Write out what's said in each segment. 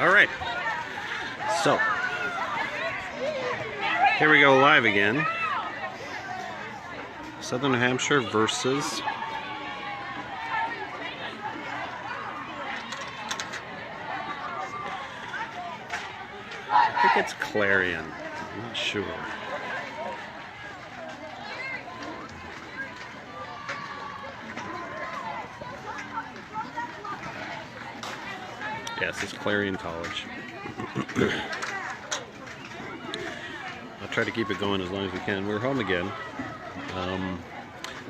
All right, so here we go live again. Southern New Hampshire versus I think it's Clarion. I'm not sure. Yes, it's Clarion College. I'll try to keep it going as long as we can. We're home again.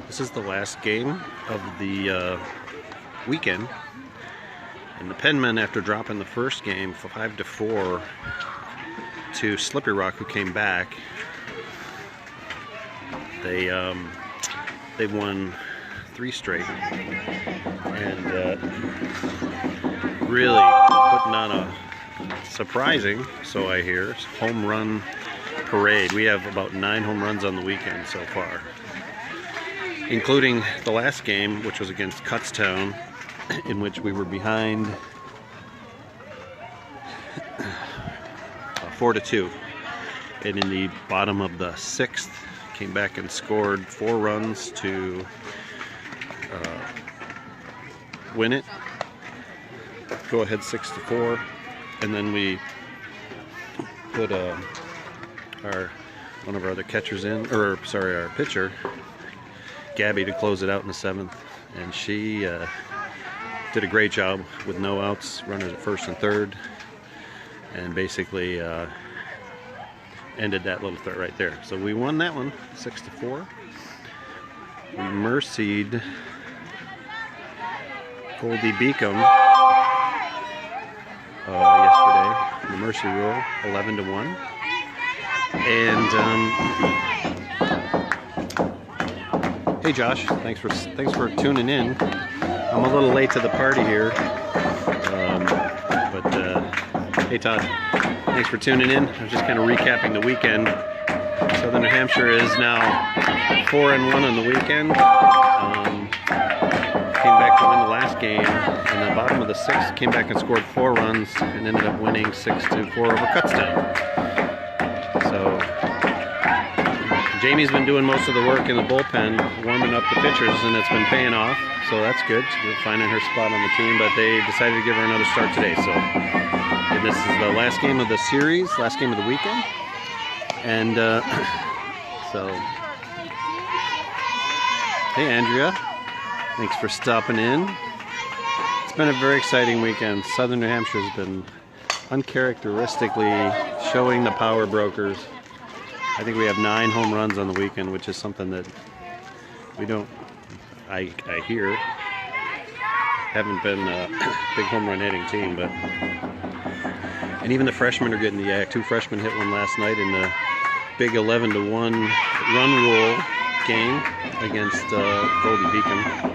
This is the last game of the weekend. And the Penmen, after dropping the first game 5-4 to Slippery Rock, who came back, they won 3 straight, and really putting on a surprising, so I hear, home run parade. We have about 9 home runs on the weekend so far, including the last game, which was against Kutztown, in which we were behind 4-2, and in the bottom of the 6th came back and scored 4 runs to win it, go ahead 6-4, and then we put one of our other catchers in, or sorry, our pitcher Gabby, to close it out in the 7th, and she did a great job with no outs, runners at first and third, and basically ended that little threat right there. So we won that one 6-4. We mercied Goldie Beacom yesterday in the mercy rule, 11-1. And hey Josh, thanks for tuning in. I'm a little late to the party here, but hey Todd, thanks for tuning in. I was just kind of recapping the weekend. Southern New Hampshire is now 4-1 on the weekend. Came back to win the last game in the bottom of the 6th. Came back and scored 4 runs and ended up winning 6-4 over Kutztown. So Jaimee's been doing most of the work in the bullpen, warming up the pitchers, and it's been paying off. So that's good. She's finding her spot on the team, but they decided to give her another start today. So, and this is the last game of the series, last game of the weekend. And so, hey Andrea, thanks for stopping in. It's been a very exciting weekend. Southern New Hampshire has been uncharacteristically showing the power brokers. I think we have 9 home runs on the weekend, which is something that we don't, I hear, haven't been a big home run hitting team, but, and even the freshmen are getting the act. 2 freshmen hit one last night in the big 11-1 run rule game against Goldie Beacom.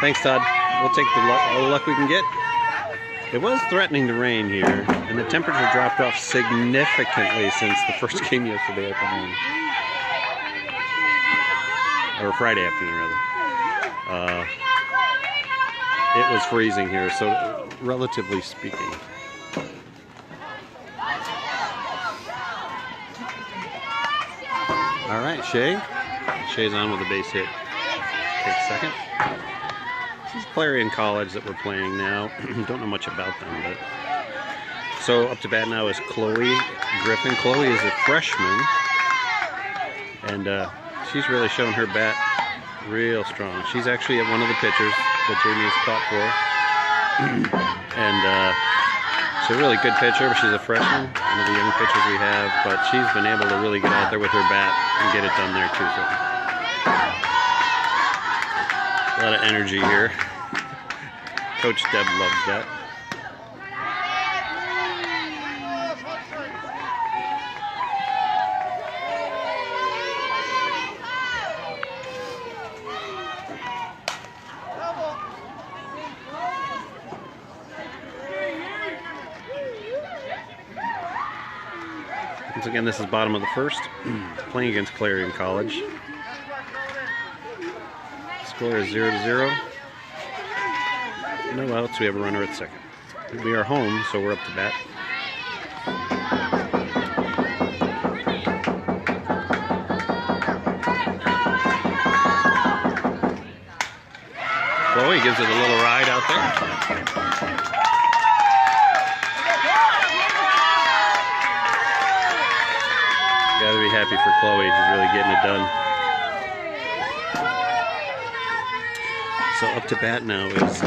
Thanks, Todd. We'll take all the luck we can get. It was threatening to rain here, and the temperature dropped off significantly since the first game yesterday afternoon. Or Friday afternoon, rather. It was freezing here, so relatively speaking. All right, Shay's on with a base hit. Takes second. This is Clarion College that we're playing now. Don't know much about them, but so up to bat now is Chloe Griffin. Chloe is a freshman, and she's really shown her bat real strong. She's actually one of the pitchers that Jaimee has caught for, and she's a really good pitcher. But she's a freshman, one of the young pitchers we have. But she's been able to really get out there with her bat and get it done there too. So. A lot of energy here. Coach Deb loves that. Once again, this is bottom of the 1st, playing against Clarion College. Score is 0-0. No outs. We have a runner at second. We are home, so we're up to bat. Chloe gives it a little ride out there. Gotta be happy for Chloe. She's really getting it done. So up to bat now is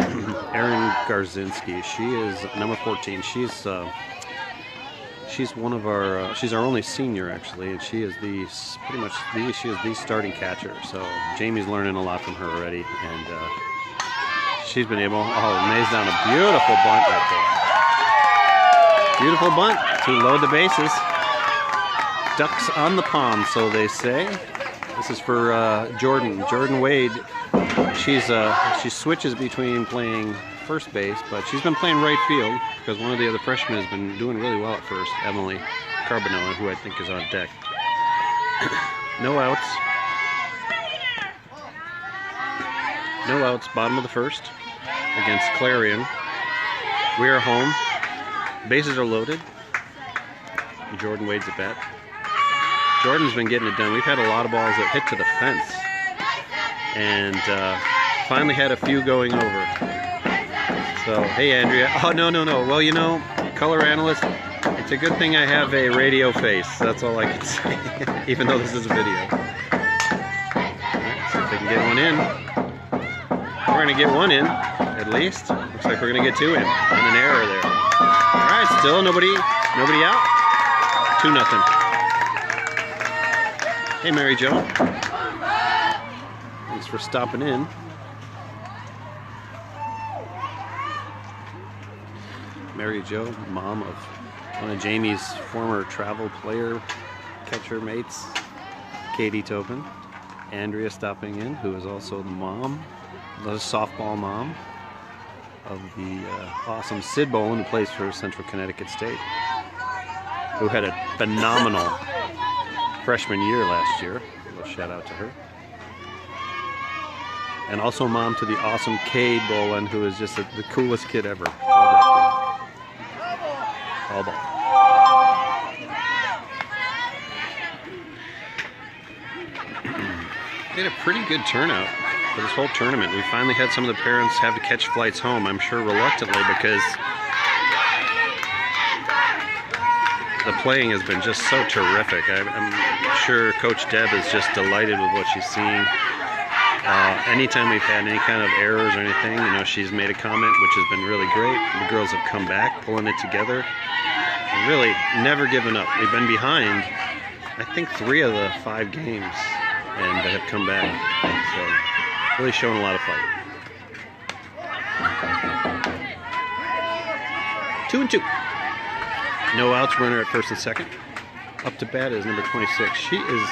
Erin Garzinski. She is number 14. She's one of our. She's our only senior actually, and she is she is the starting catcher. So Jaimee's learning a lot from her already, and she's been able. Oh, lays down a beautiful bunt right there. Beautiful bunt to load the bases. Ducks on the pond, so they say. This is for Jordan Wade. She switches between playing first base, but she's been playing right field because one of the other freshmen has been doing really well at first, Emily Carbonell, who I think is on deck. No outs. No outs, bottom of the first against Clarion. We are home. Bases are loaded. Jordan Wade's at bat. Jordan's been getting it done. We've had a lot of balls that hit to the fence. And finally had a few going over. So, hey Andrea. Oh, no. Well, you know, color analyst, it's a good thing I have a radio face. That's all I can say, even though this is a video. Alright, see if they can get one in. We're going to get one in, at least. Looks like we're going to get two in. And an error there. Alright, still nobody out. 2-0. Hey, Mary Jo. Thanks for stopping in. Mary Jo, mom of one of Jaimee's former travel player catcher mates, Katie Tobin. Andrea stopping in, who is also the mom, the softball mom of the awesome Sid Bolin, who plays for Central Connecticut State, who had a phenomenal freshman year last year. A little shout out to her. And also mom to the awesome Cade Bolin, who is just the coolest kid ever. All ball. We had a pretty good turnout for this whole tournament. We finally had some of the parents have to catch flights home, I'm sure reluctantly, because the playing has been just so terrific. I'm sure Coach Deb is just delighted with what she's seeing. Anytime we've had any kind of errors or anything, you know, she's made a comment, which has been really great. The girls have come back, pulling it together. Really never given up. We've been behind, I think, 3 of the 5 games, and they have come back. So, really showing a lot of fight. 2-2. No outs, runner at first and second. Up to bat is number 26. She is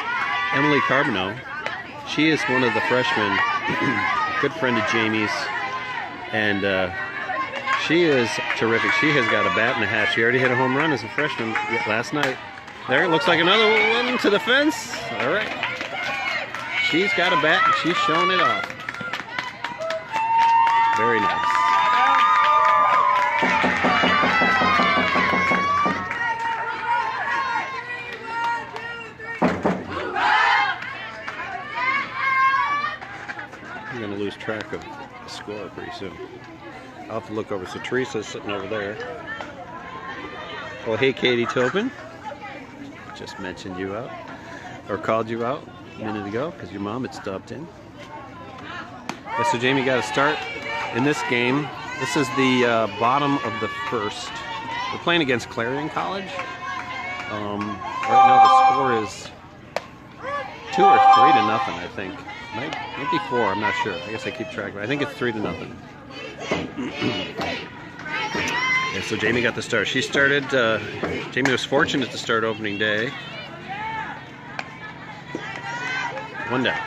Emily Carbonell. She is one of the freshmen, a good friend of Jaimee's, and she is terrific. She has got a bat and a half. She already hit a home run as a freshman last night. There, it looks like another one to the fence. All right. She's got a bat and she's showing it off. Very nice. I'm going to lose track of the score pretty soon. I'll have to look over. So Teresa's sitting over there. Well, hey, Katie Tobin. Just mentioned you out, or called you out a minute ago because your mom had stopped in. Yeah, so Jaimee got a start in this game. This is the bottom of the first. We're playing against Clarion College. Right now the score is 2 or 3-0, I think. Might be 4, I'm not sure. I guess I keep track, but I think it's 3-0. Yeah, so Jaimee got the start. She started, Jaimee was fortunate to start opening day. 1 down.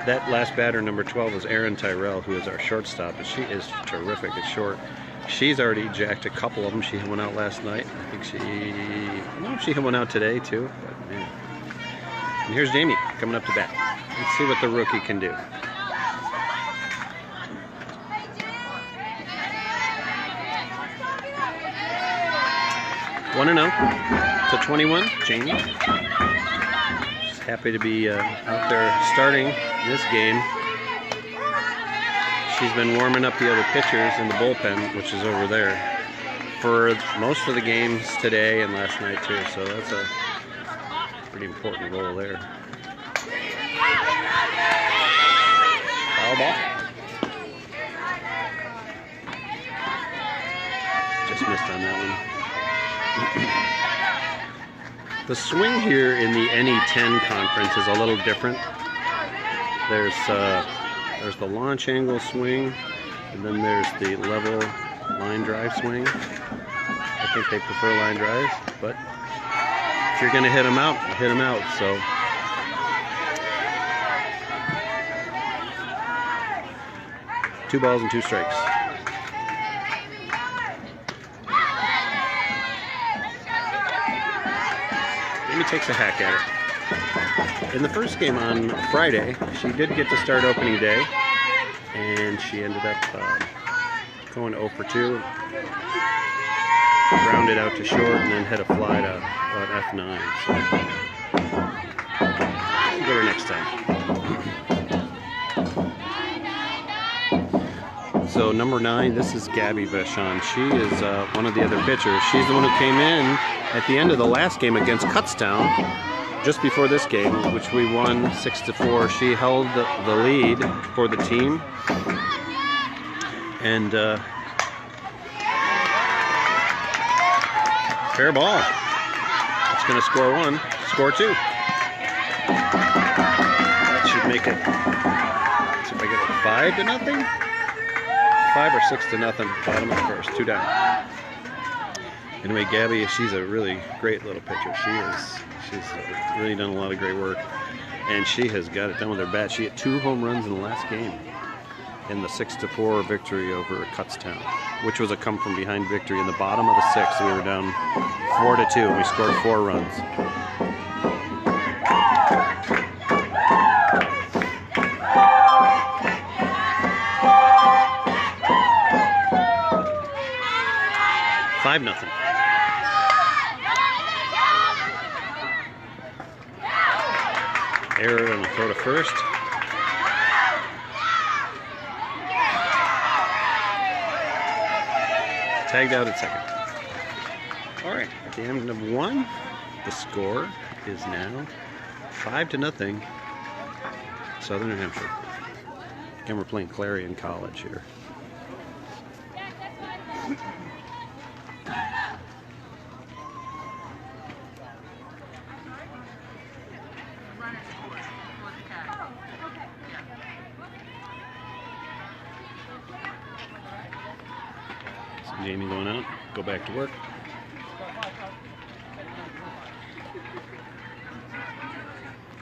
That last batter, number 12, was Erin Tyrell, who is our shortstop, and she is terrific at short. She's already jacked a couple of them. She went out last night. I think she went out today too, but man. And here's Jaimee coming up to bat. Let's see what the rookie can do. 1-0 to 21. Jaimee. She's happy to be out there starting this game. She's been warming up the other pitchers in the bullpen, which is over there, for most of the games today and last night too. So that's a pretty important role there. Foul ball. Just missed on that one. The swing here in the NE10 conference is a little different. There's the launch angle swing, and then there's the level line drive swing. I think they prefer line drives, but if you're going to hit them out, hit them out. So two balls and two strikes. Jaimee takes a hack at it. In the first game on Friday, she did get to start opening day, and she ended up going 0 for 2. Grounded out to short and then hit a fly to F9. So get her next time. So number 9, this is Gabby Vachon. She is one of the other pitchers. She's the one who came in at the end of the last game against Kutztown, just before this game, which we won 6-4. She held the lead for the team, and fair ball. It's going to score 1, score 2. That should make it. Let's see if I get it 5-0, 5 or 6-0. Bottom of the first, 2 down. Anyway, Gabby, she's a really great little pitcher. She's really done a lot of great work, and she has got it done with her bat. She hit 2 home runs in the last game in the 6-4 victory over Kutztown, which was a come-from-behind victory in the bottom of the 6th. We were down 4-2, and we scored 4 runs. $5-0. Error on the throw to first. Tagged out at second. All right, at the end of 1, the score is now 5-0, Southern New Hampshire. Again, we're playing Clarion College here. Jaimee going out, go back to work.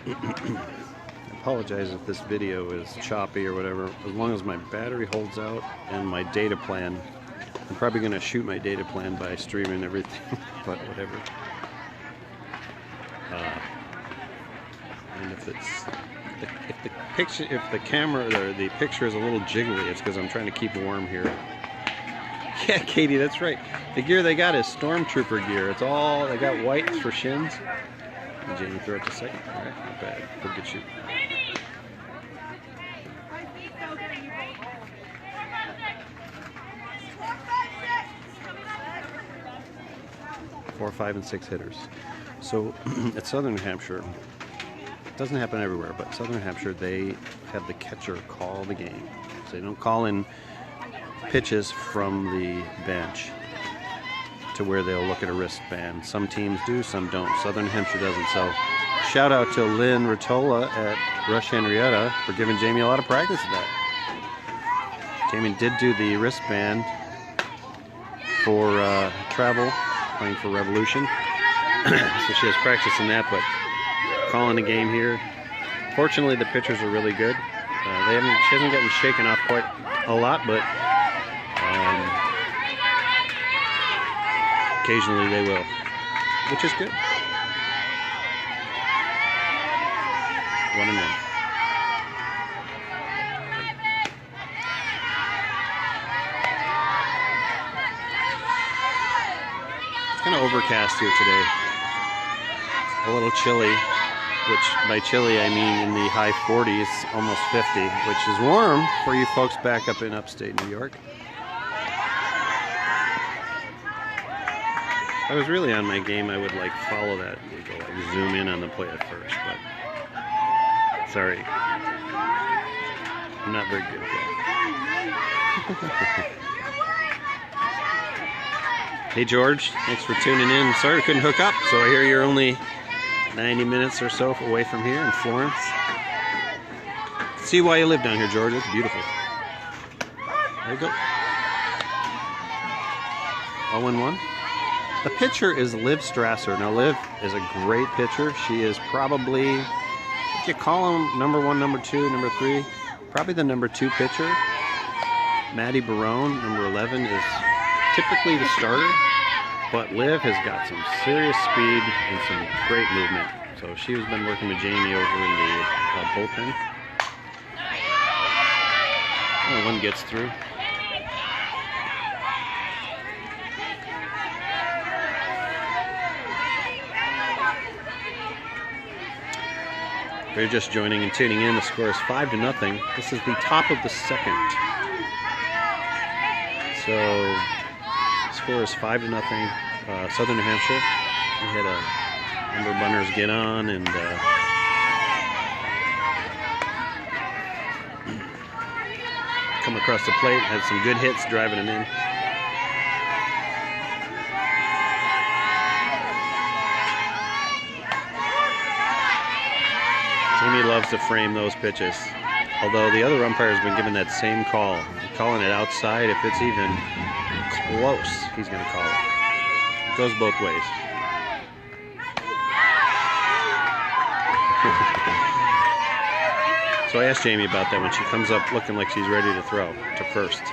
I apologize if this video is choppy or whatever. As long as my battery holds out and my data plan, I'm probably going to shoot my data plan by streaming everything, but whatever. And if the camera or the picture is a little jiggly, it's because I'm trying to keep warm here. Yeah, Katie, that's right. The gear they got is Stormtrooper gear. It's all, they got whites for shins. And Jaimee throw it to second. All right, not bad. Good shoot. Four, 5, and 6 hitters. So at Southern New Hampshire, it doesn't happen everywhere, but Southern New Hampshire, they have the catcher call the game. So they don't call in pitches from the bench to where they'll look at a wristband. Some teams do, some don't. Southern New Hampshire doesn't. So shout out to Lynn Rottola at Rush Henrietta for giving Jaimee a lot of practice at that. Jaimee did do the wristband for travel, playing for Revolution. So she has practice in that, but calling the game here. Fortunately, the pitchers are really good. She hasn't gotten shaken off quite a lot, but occasionally they will, which is good. 1-1. Kind of overcast here today. A little chilly, which by chilly I mean in the high 40s, almost 50, which is warm for you folks back up in upstate New York. If I was really on my game, I would like follow that and go like zoom in on the play at first, but sorry, I'm not very good at that. Hey George, thanks for tuning in. Sorry we couldn't hook up, so I hear you're only 90 minutes or so away from here in Florence. See why you live down here, George. It's beautiful. There you go. 0-1. The pitcher is Liv Strasser. Now Liv is a great pitcher. She is probably, if you call them number 1, number 2, number 3, probably the number 2 pitcher. Maddie Barone, number 11, is typically the starter, but Liv has got some serious speed and some great movement. So she's been working with Jaimee over in the bullpen. Oh, one gets through. If you're just joining and tuning in, the score is 5-0. This is the top of the second. So the score is 5-0. Southern New Hampshire. We had a number of runners get on and come across the plate. Had some good hits driving them in. Jaimee loves to frame those pitches. Although the other umpire has been given that same call. Calling it outside, if it's even close, he's going to call it. It goes both ways. So I asked Jaimee about that when she comes up looking like she's ready to throw to first.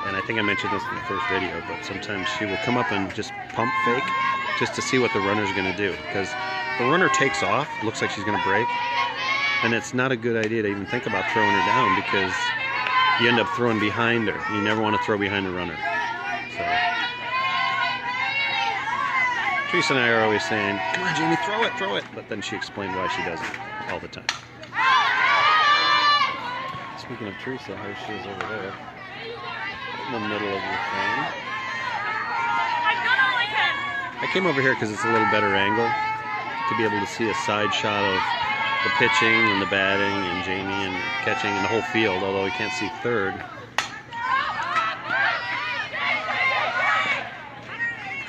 And I think I mentioned this in the first video, but sometimes she will come up and just pump fake just to see what the runner's going to do. Because the runner takes off, looks like she's going to break, and it's not a good idea to even think about throwing her down because you end up throwing behind her. You never want to throw behind the runner. So Teresa and I are always saying, come on Jaimee, throw it. But then she explained why she doesn't all the time. Speaking of Teresa, here she is over there in the middle of the frame. I came over here because it's a little better angle to be able to see a side shot of the pitching and the batting and Jaimee and catching and the whole field, although we can't see third.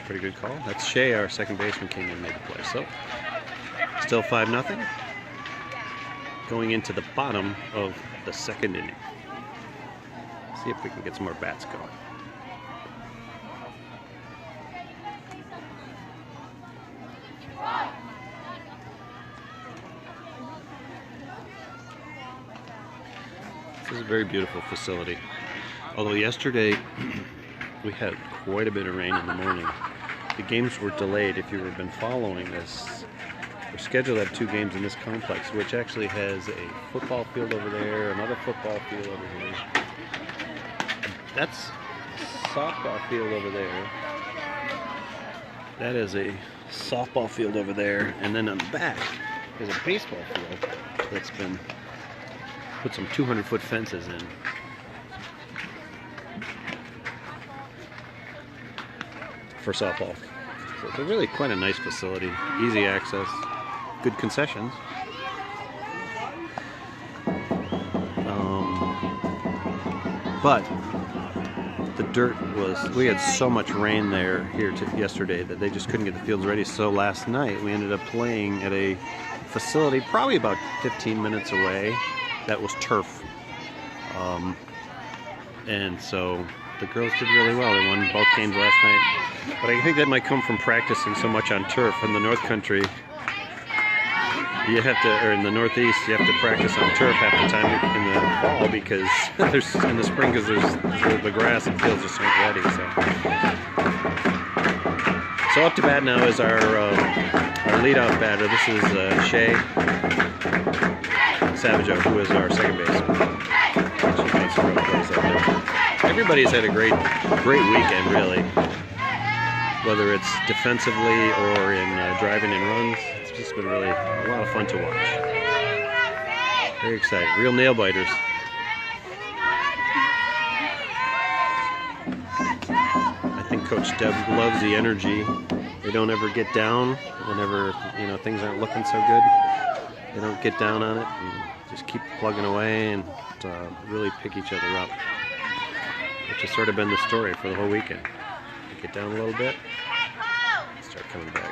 Pretty good call. That's Shay, our second baseman, came in and made the play. So, still 5-0. Going into the bottom of the second inning. See if we can get some more bats going. This is a very beautiful facility. Although yesterday we had quite a bit of rain in the morning. The games were delayed. If you have been following this, we're scheduled to have 2 games in this complex, which actually has a football field over there, another football field over here. That's a softball field over there. That is a softball field over there. And then on the back is a baseball field that's been put some 200-foot fences in. For softball. So it's really quite a nice facility. Easy access. Good concessions. But the dirt was, we had so much rain there yesterday that they just couldn't get the fields ready. So last night we ended up playing at a facility probably about 15 minutes away that was turf. And so the girls did really well. They won both games last night. But I think that might come from practicing so much on turf. In the North Country, you have to, or in the Northeast, you have to practice on turf half the time in the fall because there's, in the spring, because the grass and fields just aren't ready. So up to bat now is our leadoff batter. This is Shay Savageau, who is our second baseman. She made some real plays out there. Everybody's had a great weekend, really. whether it's defensively or in driving and runs. It's just been really a lot of fun to watch. Very exciting. Real nail biters. I think Coach Deb loves the energy. They don't ever get down whenever, you know, things aren't looking so good. They don't get down on it and just keep plugging away and really pick each other up. Which has sort of been the story for the whole weekend. They get down a little bit, start coming back.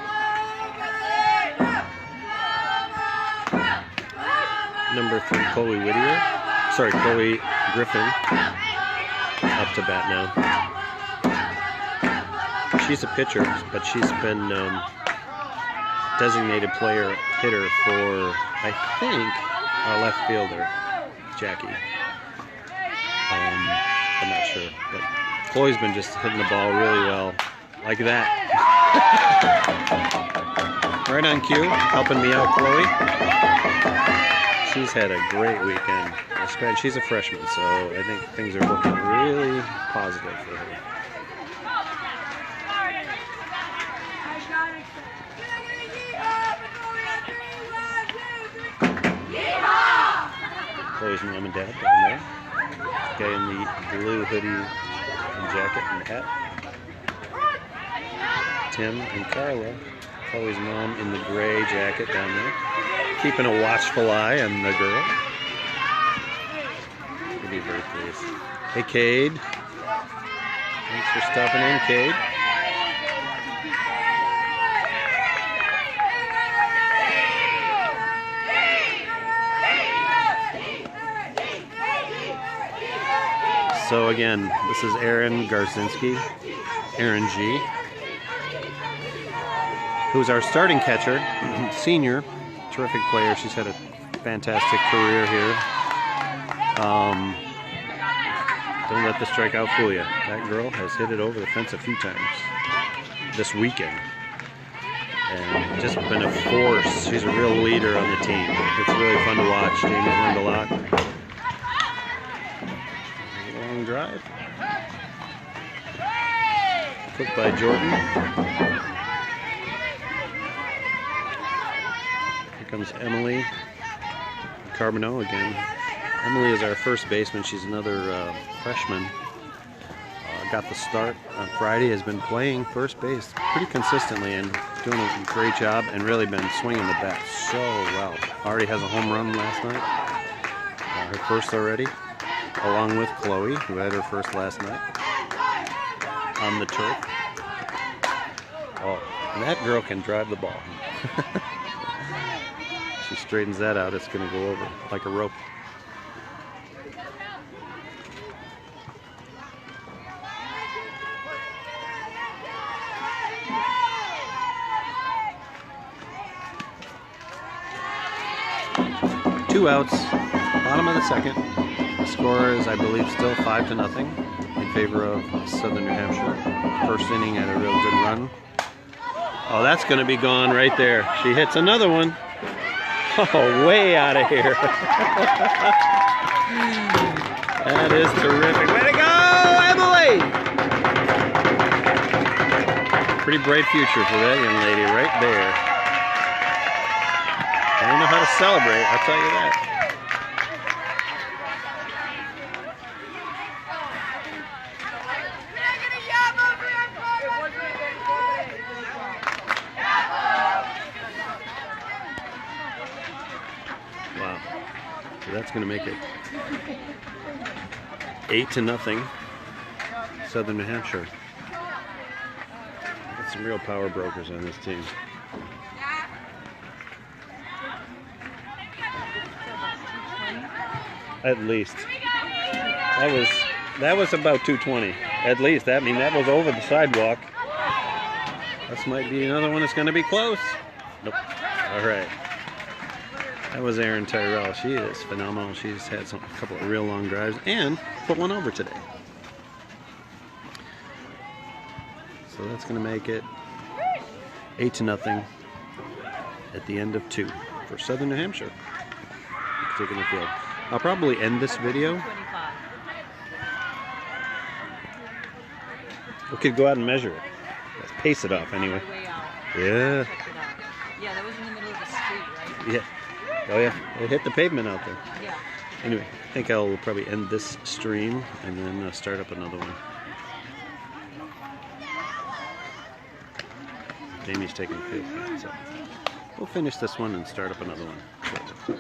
Number 3, Chloe Griffin, up to bat now. She's a pitcher, but she's been designated player hitter for, I think, our left fielder, Jackie. I'm not sure, but Chloe's been just hitting the ball really well, like that. Right on cue, helping me out, Chloe. She's had a great weekend. She's a freshman, so I think things are looking really positive for her. Chloe's mom and dad down there. Guy in the blue hoodie and jacket and hat. Tim and Carla. Chloe's mom in the gray jacket down there. Keeping a watchful eye on the girl. She'll be very pleased. Hey, Cade. Thanks for stopping in, Cade. So again, this is Aaron Garzinski, Aaron G, who's our starting catcher, senior, terrific player. She's had a fantastic career here. Don't let the strikeout fool you. That girl has hit it over the fence a few times this weekend. And just been a force. She's a real leader on the team. It's really fun to watch. Jaimee's learned a lot. Long drive. Cooked by Jordan. Here comes Emily Carbonneau again. Emily is our first baseman. She's another freshman. Got the start on Friday, has been playing first base pretty consistently and doing a great job and really been swinging the bat so well. Already has a home run last night, her first already, along with Chloe, who had her first last night on the turf. Oh, and that girl can drive the ball. She straightens that out, it's going to go over like a rope. Two outs, bottom of the second. The score is, I believe, still 5-0 in favor of Southern New Hampshire. First inning had a real good run. Oh, that's going to be gone right there. She hits another one. Oh, way out of here. That is terrific. Way to go, Emily! Pretty bright future for that young lady right there. I don't know how to celebrate, I'll tell you that. Wow. So that's going to make it 8-0 Southern New Hampshire. Got some real power brokers on this team. At least. That was about 220. At least. That was over the sidewalk. This might be another one that's going to be close. Nope. All right. That was Erin Tyrell. She is phenomenal. She's had a couple of real long drives and put one over today. So that's going to make it 8-0 at the end of 2 for Southern New Hampshire. Taking the field. I'll probably end this video. We could go out and measure it. Let's pace it off anyway. Way out. Yeah. Check it out. Yeah, that was in the middle of the street, right? Yeah. Oh yeah. It hit the pavement out there. Yeah. Anyway, I think I'll probably end this stream and then start up another one. Jaimee's taking a field, so we'll finish this one and start up another one.